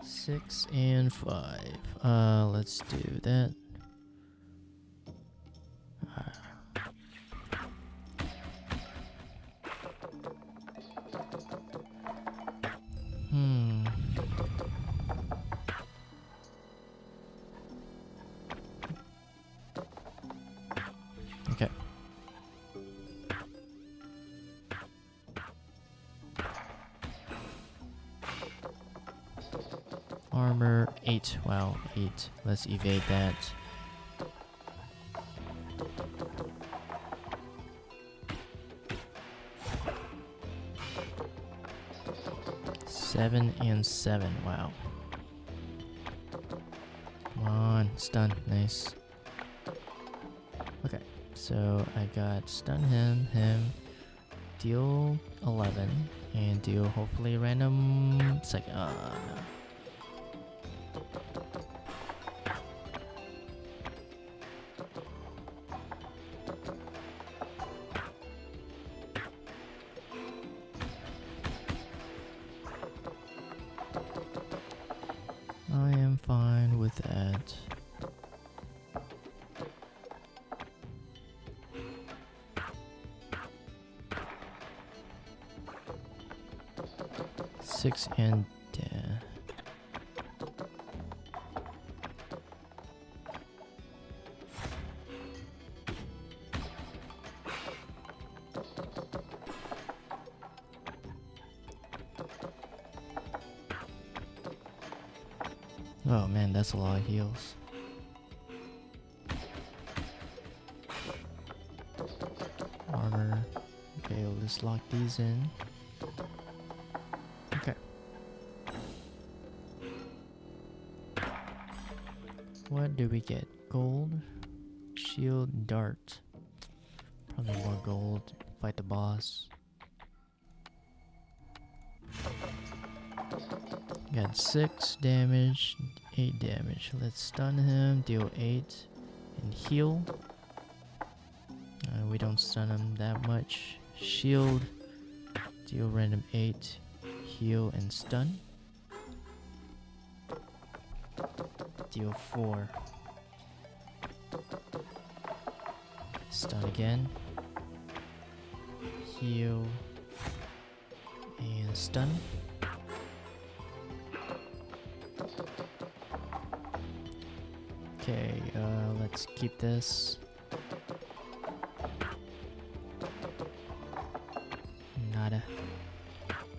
6 and 5. Let's do that. Okay. Armor 8. Wow, 8. Let's evade that. Seven and 7. Wow. Come on, stun. Nice. Okay, so I got stun him, deal 11, and deal hopefully random second. No. I am fine with that. Six and oh man, that's a lot of heals. Armor. Okay, we'll just lock these in. Okay. What do we get? Gold, shield, dart. Probably more gold. Fight the boss. Got 6 damage, 8 damage. Let's stun him, deal 8, and heal. We don't stun him that much. Shield, deal random 8, heal and stun. Deal 4. Stun again. Heal and stun. Okay, let's keep this. Nada.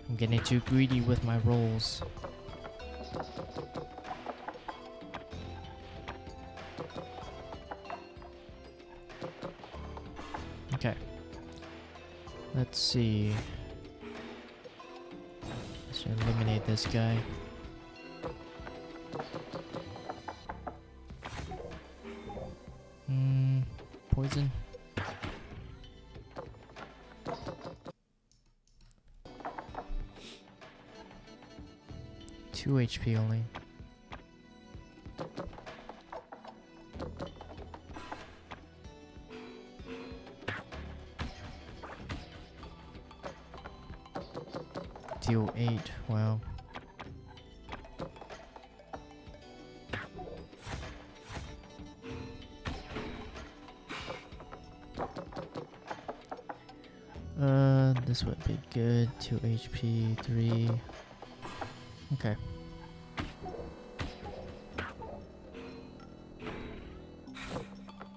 I'm getting too greedy with my rolls. Okay. Let's see. Let's eliminate this guy. Poison. Two HP only. Deal 8, wow. This would be good. 2 HP, 3. Okay.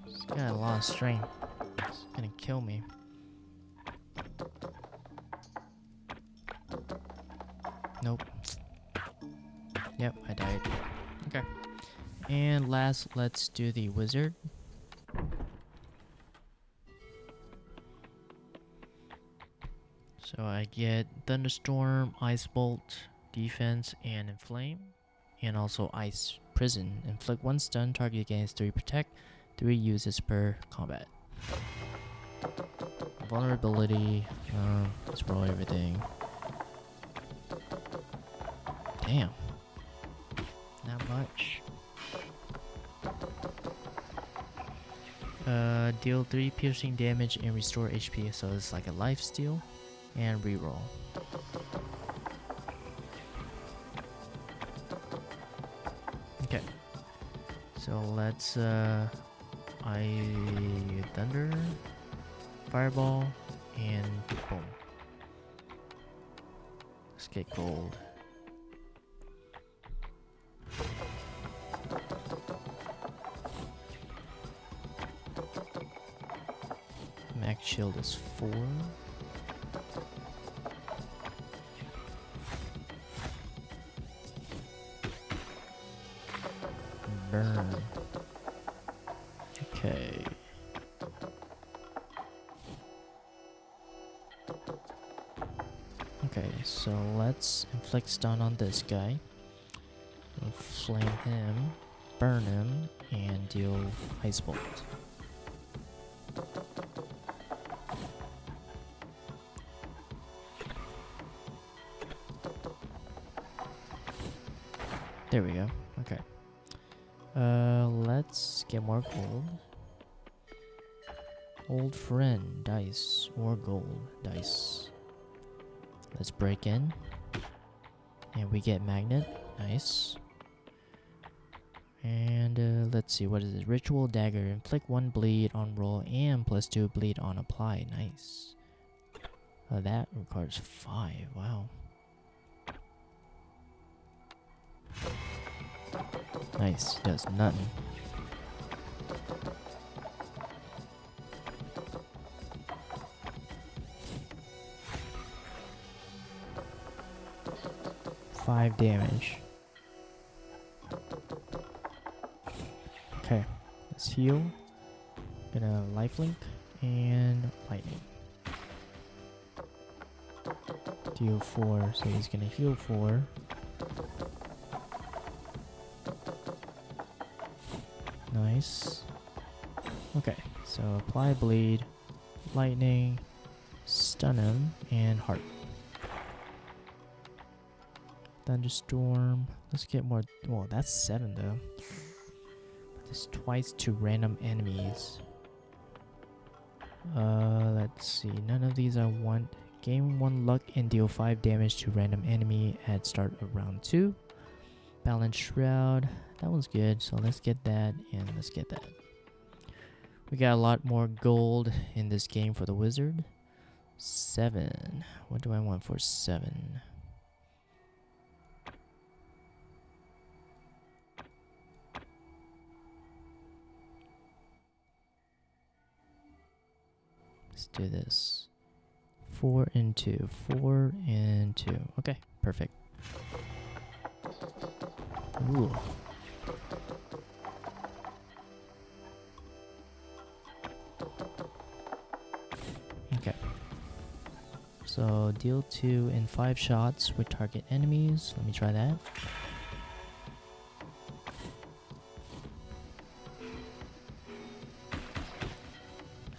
This guy lost strength. It's gonna kill me. Nope. Yep, I died. Okay. And last, let's do the wizard. So I get Thunderstorm, Ice Bolt, Defense, and Inflame. And also Ice Prison. Inflict 1 stun, target gains 3 protect, 3 uses per combat. Vulnerability, let's roll everything. Damn. Not much. Deal 3 piercing damage and restore HP, so it's like a life steal. And reroll. Okay. So let's I thunder, fireball, and boom. Let's get gold. Max shield is 4. Burn. Okay. Okay, so let's inflict stun on this guy. We'll flame him, burn him, and deal ice bolt. There we go. Okay. Let's get more gold. Old friend dice or gold dice. Let's break in. And we get magnet. Nice. And let's see, what is it? Ritual dagger. Inflict 1 bleed on roll and +2 bleed on apply. Nice. That requires 5. Wow. Nice, does nothing. Five damage. Okay, let's heal. Gonna lifelink and lightning. Deal 4, so he's gonna heal 4. Nice. Okay, so apply bleed, lightning, stun him, and heart. Thunderstorm. Let's get more. Well, that's 7 though. But this twice to random enemies. Let's see. None of these I want. Gain 1 luck and deal 5 damage to random enemy at start of round 2. Balance Shroud. That one's good, so let's get that and let's get that. We got a lot more gold in this game for the wizard. 7. What do I want for 7? Let's do this. 4 and 2. 4 and 2. Okay, perfect. Ooh. Okay. So deal 2 in 5 shots with target enemies. Let me try that.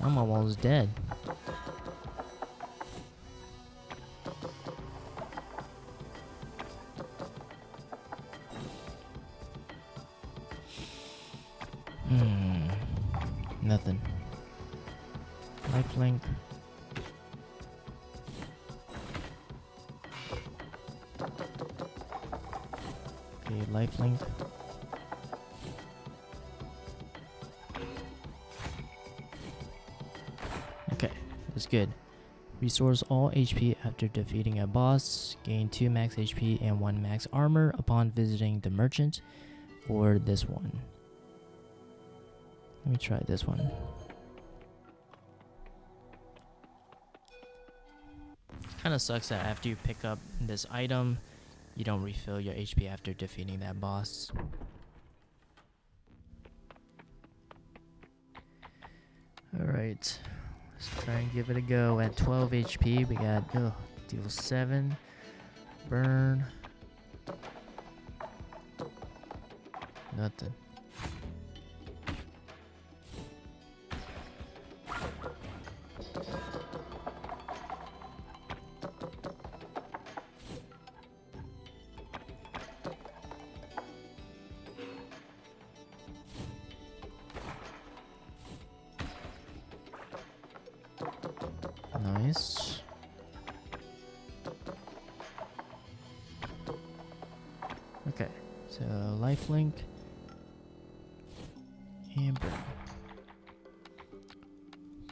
I'm almost dead. Nothing. Lifelink. Okay, lifelink. Okay, that's good. Restores all HP after defeating a boss. Gain 2 max HP and 1 max armor upon visiting the merchant. Or this one. Let me try this one. Kinda sucks that after you pick up this item, you don't refill your HP after defeating that boss. Alright, let's try and give it a go. At 12 HP, we got deal 7, burn, nothing. Nice. Okay, so lifelink and burn.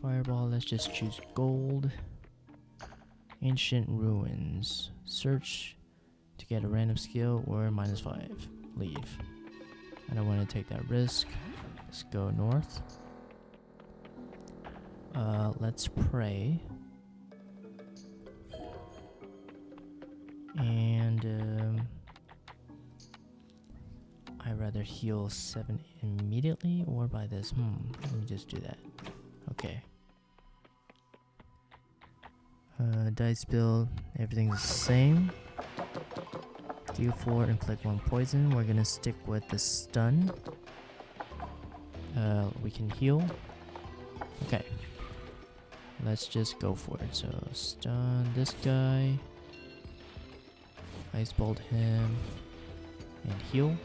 Fireball, let's just choose gold. Ancient ruins. Search to get a random skill or -5. Leave. I don't want to take that risk. Let's go north. Let's pray. And I'd rather heal 7 immediately or by this. Let me just do that. Okay. Dice build, everything's the same. Deal 4, inflict 1 poison. We're gonna stick with the stun. We can heal. Okay. Let's just go for it. So stun this guy. Ice bolt him. And heal.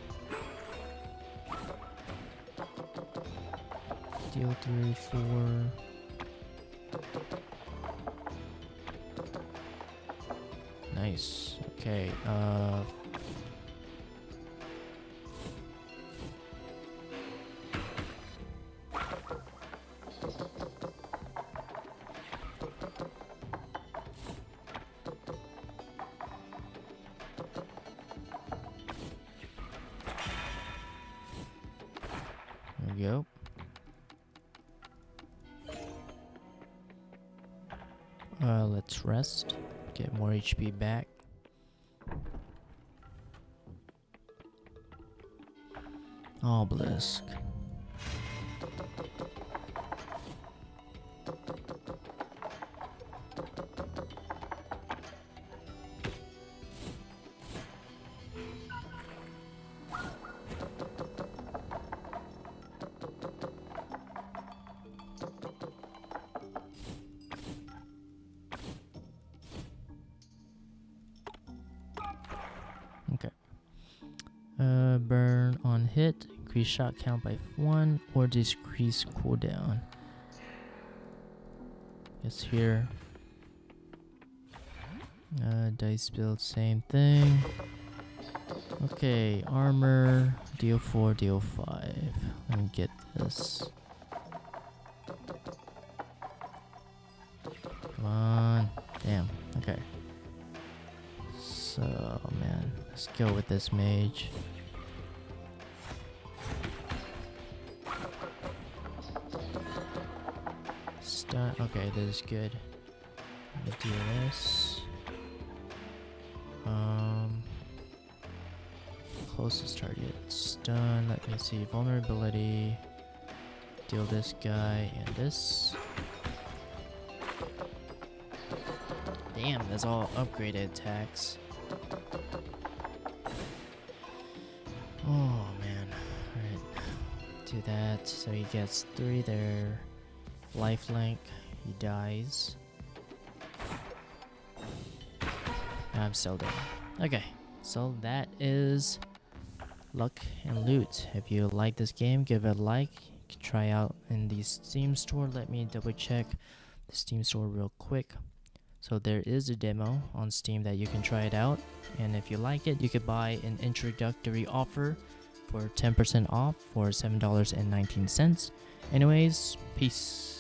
Deal 3, 4. Nice. Okay. There we go. Let's rest. Get more HP back. Obelisk. Okay. Burn on hit, increase shot count by 1, or decrease cooldown. Yes, here. Dice build, same thing. Okay, armor, deal 4, deal 5. Let me get this. Come on. Damn, okay. So, man, let's go with this mage. Stun. Okay, this is good. Let me do this. Closest target. Stun. Let me see. Vulnerability. Deal this guy and this. Damn, that's all upgraded attacks. Oh man. Alright. Do that. So he gets 3 there. Lifelink. He dies. I'm still dead. Okay. So that is Luck and Loot. If you like this game, give it a like. You can try out in the Steam store. Let me double check the Steam store real quick. So there is a demo on Steam that you can try it out, and if you like it, you could buy an introductory offer for 10% off for $7.19. Anyways, peace.